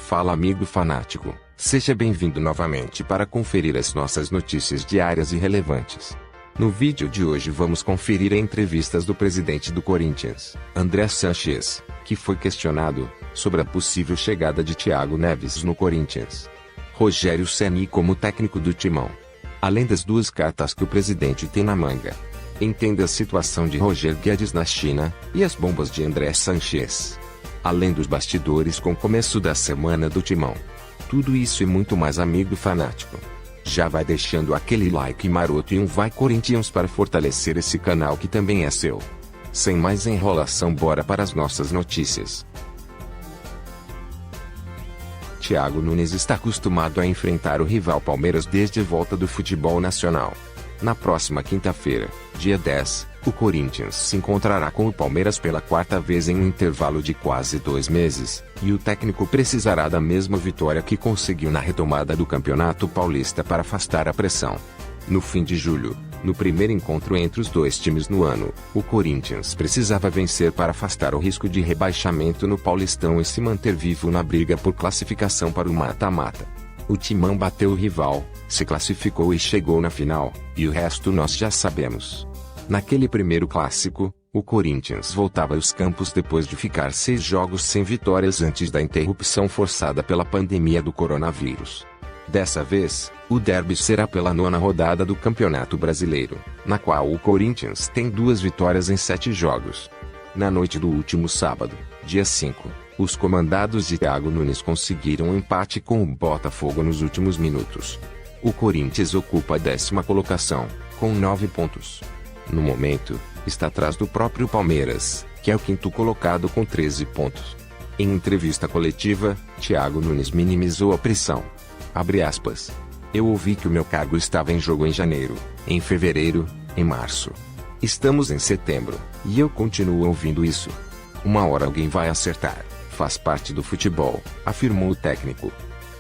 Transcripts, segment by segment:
Fala amigo fanático, seja bem-vindo novamente para conferir as nossas notícias diárias e relevantes. No vídeo de hoje vamos conferir as entrevistas do presidente do Corinthians, André Sanches, que foi questionado sobre a possível chegada de Thiago Neves no Corinthians. Rogério Ceni como técnico do Timão. Além das duas cartas que o presidente tem na manga. Entenda a situação de Roger Guedes na China e as bombas de André Sanches. Além dos bastidores com o começo da semana do Timão. Tudo isso e muito mais, amigo fanático. Já vai deixando aquele like maroto e um vai Corinthians para fortalecer esse canal que também é seu. Sem mais enrolação, bora para as nossas notícias. Thiago Nunes está acostumado a enfrentar o rival Palmeiras desde a volta do futebol nacional. Na próxima quinta-feira, dia 10, o Corinthians se encontrará com o Palmeiras pela quarta vez em um intervalo de quase 2 meses, e o técnico precisará da mesma vitória que conseguiu na retomada do Campeonato Paulista para afastar a pressão. No fim de julho, no primeiro encontro entre os dois times no ano, o Corinthians precisava vencer para afastar o risco de rebaixamento no Paulistão e se manter vivo na briga por classificação para o mata-mata. O Timão bateu o rival, se classificou e chegou na final, e o resto nós já sabemos. Naquele primeiro clássico, o Corinthians voltava aos campos depois de ficar 6 jogos sem vitórias antes da interrupção forçada pela pandemia do coronavírus. Dessa vez, o derby será pela 9ª rodada do Campeonato Brasileiro, na qual o Corinthians tem 2 vitórias em 7 jogos. Na noite do último sábado, dia 5, os comandados de Thiago Nunes conseguiram um empate com o Botafogo nos últimos minutos. O Corinthians ocupa a 10ª colocação, com 9 pontos. No momento, está atrás do próprio Palmeiras, que é o 5º colocado com 13 pontos. Em entrevista coletiva, Thiago Nunes minimizou a pressão. Abre aspas. Eu ouvi que o meu cargo estava em jogo em janeiro, em fevereiro, em março. Estamos em setembro, e eu continuo ouvindo isso. Uma hora alguém vai acertar, faz parte do futebol, afirmou o técnico.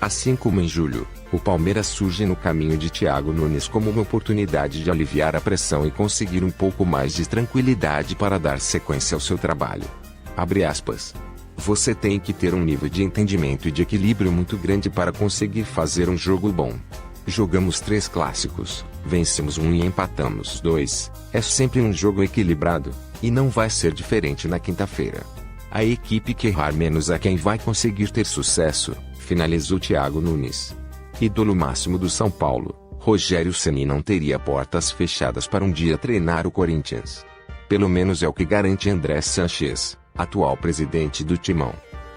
Assim como em julho, o Palmeiras surge no caminho de Thiago Nunes como uma oportunidade de aliviar a pressão e conseguir um pouco mais de tranquilidade para dar sequência ao seu trabalho. Abre aspas. Você tem que ter um nível de entendimento e de equilíbrio muito grande para conseguir fazer um jogo bom. Jogamos 3 clássicos, vencemos 1 e empatamos 2, é sempre um jogo equilibrado, e não vai ser diferente na quinta-feira. A equipe que errar menos é quem vai conseguir ter sucesso, finalizou Thiago Nunes. Ídolo máximo do São Paulo, Rogério Ceni não teria portas fechadas para um dia treinar o Corinthians. Pelo menos é o que garante André Sanches, atual presidente do Timão.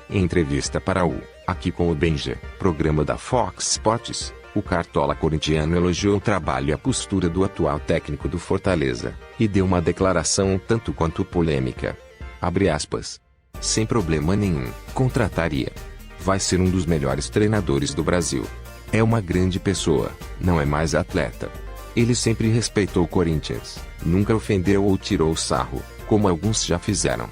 Em entrevista para o Aqui com o Benja, programa da Fox Sports, o cartola corintiano elogiou o trabalho e a postura do atual técnico do Fortaleza, e deu uma declaração um tanto quanto polêmica. Abre aspas. Sem problema nenhum, contrataria. Vai ser um dos melhores treinadores do Brasil. É uma grande pessoa, não é mais atleta. Ele sempre respeitou o Corinthians, nunca ofendeu ou tirou sarro, como alguns já fizeram.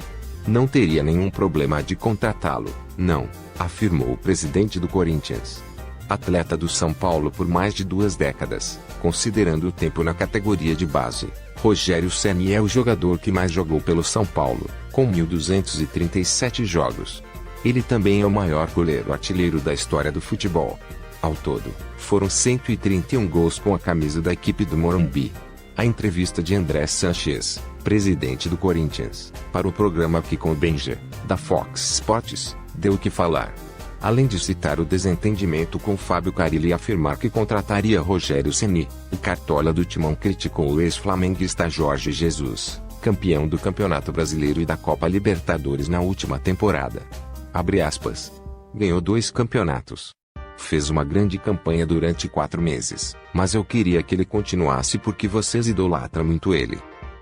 Não teria nenhum problema de contratá-lo, não, afirmou o presidente do Corinthians. Atleta do São Paulo por mais de 2 décadas, considerando o tempo na categoria de base, Rogério Ceni é o jogador que mais jogou pelo São Paulo, com 1.237 jogos. Ele também é o maior goleiro artilheiro da história do futebol. Ao todo, foram 131 gols com a camisa da equipe do Morumbi. A entrevista de André Sanches, presidente do Corinthians, para o programa Aqui com o Benja, da Fox Sports, deu o que falar. Além de citar o desentendimento com Fábio Carille e afirmar que contrataria Rogério Ceni, o cartola do Timão criticou o ex-flamenguista Jorge Jesus, campeão do Campeonato Brasileiro e da Copa Libertadores na última temporada. Abre aspas. Ganhou 2 campeonatos. Fez uma grande campanha durante 4 meses, mas eu queria que ele continuasse porque vocês idolatram muito ele.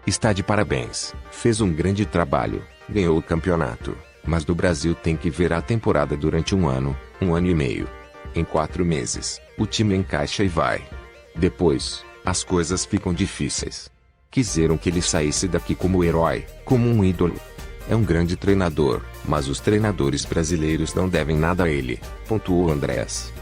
Está de parabéns, fez um grande trabalho, ganhou o campeonato, mas do Brasil tem que ver a temporada durante 1 ano, 1 ano e meio. Em 4 meses, o time encaixa e vai. Depois, as coisas ficam difíceis. Quiseram que ele saísse daqui como herói, como um ídolo. É um grande treinador, mas os treinadores brasileiros não devem nada a ele, pontuou Andrés.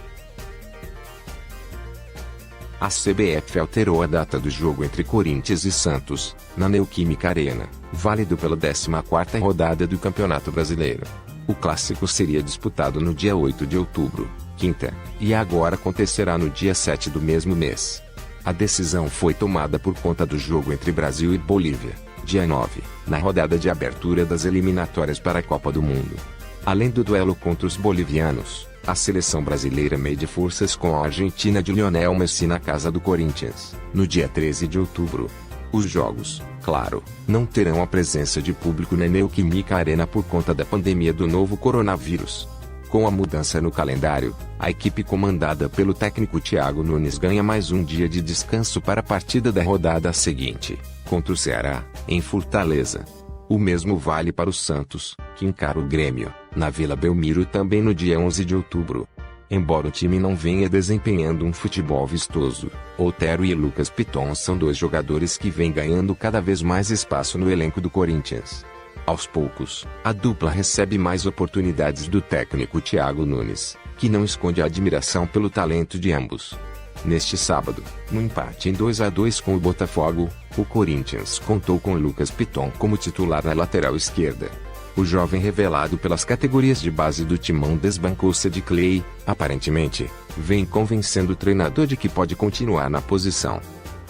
A CBF alterou a data do jogo entre Corinthians e Santos, na Neoquímica Arena, válido pela 14ª rodada do Campeonato Brasileiro. O clássico seria disputado no dia 8 de outubro, quinta, e agora acontecerá no dia 7 do mesmo mês. A decisão foi tomada por conta do jogo entre Brasil e Bolívia, dia 9, na rodada de abertura das eliminatórias para a Copa do Mundo. Além do duelo contra os bolivianos, a seleção brasileira mede forças com a Argentina de Lionel Messi na casa do Corinthians, no dia 13 de outubro. Os jogos, claro, não terão a presença de público na Neoquímica Arena por conta da pandemia do novo coronavírus. Com a mudança no calendário, a equipe comandada pelo técnico Thiago Nunes ganha mais um dia de descanso para a partida da rodada seguinte, contra o Ceará, em Fortaleza. O mesmo vale para o Santos, que encara o Grêmio, na Vila Belmiro também no dia 11 de outubro. Embora o time não venha desempenhando um futebol vistoso, Otero e Lucas Piton são dois jogadores que vêm ganhando cada vez mais espaço no elenco do Corinthians. Aos poucos, a dupla recebe mais oportunidades do técnico Thiago Nunes, que não esconde a admiração pelo talento de ambos. Neste sábado, no empate em 2-2 com o Botafogo, o Corinthians contou com Lucas Piton como titular na lateral esquerda. O jovem revelado pelas categorias de base do Timão desbancou Sid Clay, aparentemente, vem convencendo o treinador de que pode continuar na posição.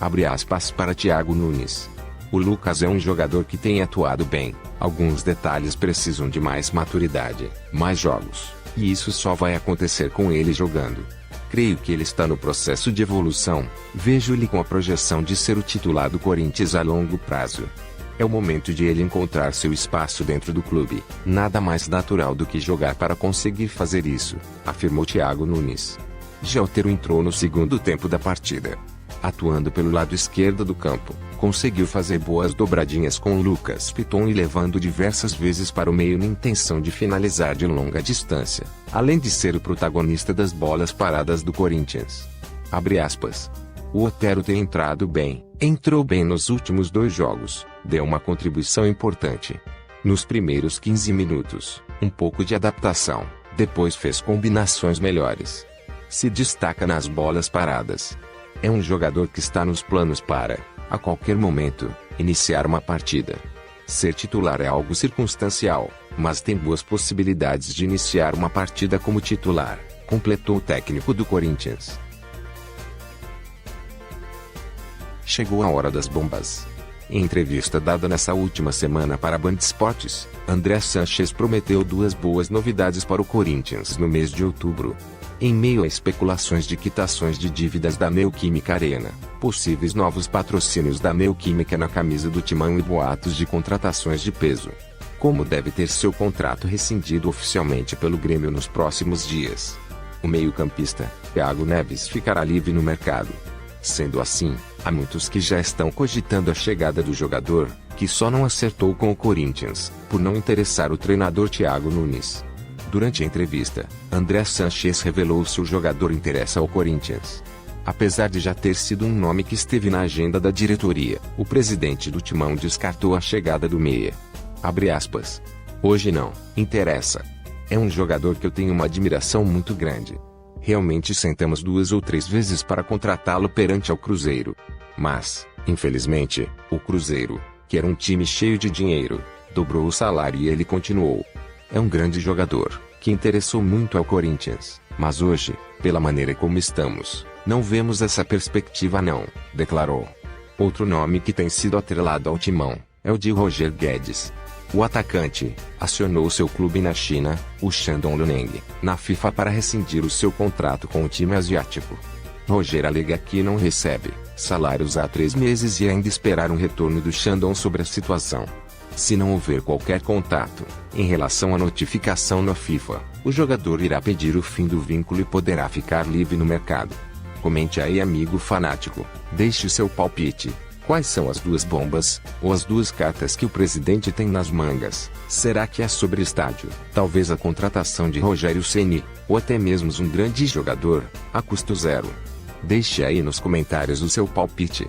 Abre aspas para Thiago Nunes. O Lucas é um jogador que tem atuado bem, alguns detalhes precisam de mais maturidade, mais jogos, e isso só vai acontecer com ele jogando. Creio que ele está no processo de evolução, vejo-lhe com a projeção de ser o titular do Corinthians a longo prazo. É o momento de ele encontrar seu espaço dentro do clube, nada mais natural do que jogar para conseguir fazer isso, afirmou Thiago Nunes. Já Otero entrou no segundo tempo da partida. Atuando pelo lado esquerdo do campo, conseguiu fazer boas dobradinhas com Lucas Piton e levando diversas vezes para o meio na intenção de finalizar de longa distância, além de ser o protagonista das bolas paradas do Corinthians. Abre aspas. O Otero tem entrou bem nos últimos 2 jogos, deu uma contribuição importante. Nos primeiros 15 minutos, um pouco de adaptação, depois fez combinações melhores. Se destaca nas bolas paradas. É um jogador que está nos planos para, a qualquer momento, iniciar uma partida. Ser titular é algo circunstancial, mas tem boas possibilidades de iniciar uma partida como titular, completou o técnico do Corinthians. Chegou a hora das bombas. Em entrevista dada nessa última semana para a Band Esportes, André Sanches prometeu 2 boas novidades para o Corinthians no mês de outubro. Em meio a especulações de quitações de dívidas da Neoquímica Arena, possíveis novos patrocínios da Neoquímica na camisa do Timão e boatos de contratações de peso. Como deve ter seu contrato rescindido oficialmente pelo Grêmio nos próximos dias. O meio-campista, Thiago Neves, ficará livre no mercado. Sendo assim, há muitos que já estão cogitando a chegada do jogador, que só não acertou com o Corinthians, por não interessar o treinador Thiago Nunes. Durante a entrevista, André Sanches revelou se o jogador interessa ao Corinthians. Apesar de já ter sido um nome que esteve na agenda da diretoria, o presidente do Timão descartou a chegada do meia. Abre aspas. Hoje não, interessa. É um jogador que eu tenho uma admiração muito grande. Realmente sentamos 2 ou 3 vezes para contratá-lo perante ao Cruzeiro. Mas, infelizmente, o Cruzeiro, que era um time cheio de dinheiro, dobrou o salário e ele continuou. É um grande jogador, que interessou muito ao Corinthians, mas hoje, pela maneira como estamos, não vemos essa perspectiva não, declarou. Outro nome que tem sido atrelado ao Timão, é o de Roger Guedes. O atacante acionou seu clube na China, o Shandong Luneng, na FIFA para rescindir o seu contrato com o time asiático. Roger alega que não recebe salários há 3 meses e ainda esperar um retorno do Shandong sobre a situação. Se não houver qualquer contato em relação à notificação na FIFA, o jogador irá pedir o fim do vínculo e poderá ficar livre no mercado. Comente aí, amigo fanático, deixe seu palpite. Quais são as 2 bombas, ou as 2 cartas que o presidente tem nas mangas? Será que é sobre estádio, talvez a contratação de Rogério Ceni, ou até mesmo um grande jogador, a custo zero? Deixe aí nos comentários o seu palpite.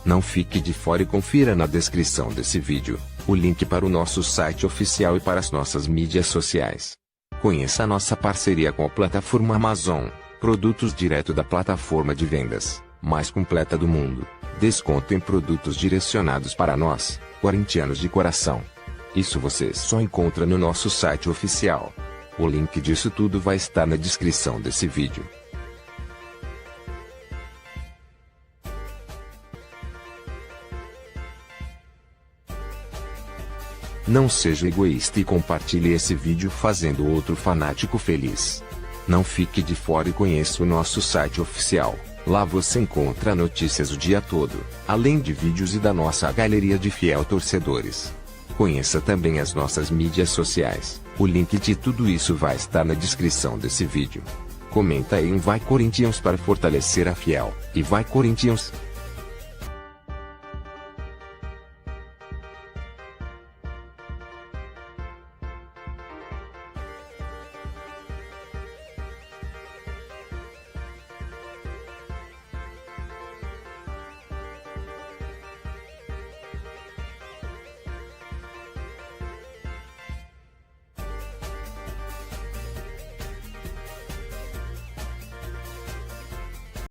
Não fique de fora e confira na descrição desse vídeo o link para o nosso site oficial e para as nossas mídias sociais. Conheça a nossa parceria com a plataforma Amazon, produtos direto da plataforma de vendas mais completa do mundo. Desconto em produtos direcionados para nós, corintianos de coração. Isso você só encontra no nosso site oficial. O link disso tudo vai estar na descrição desse vídeo. Não seja egoísta e compartilhe esse vídeo fazendo outro fanático feliz. Não fique de fora e conheça o nosso site oficial. Lá você encontra notícias o dia todo, além de vídeos e da nossa galeria de fiel torcedores. Conheça também as nossas mídias sociais. O link de tudo isso vai estar na descrição desse vídeo. Comenta aí um Vai Corinthians para fortalecer a fiel. E vai Corinthians!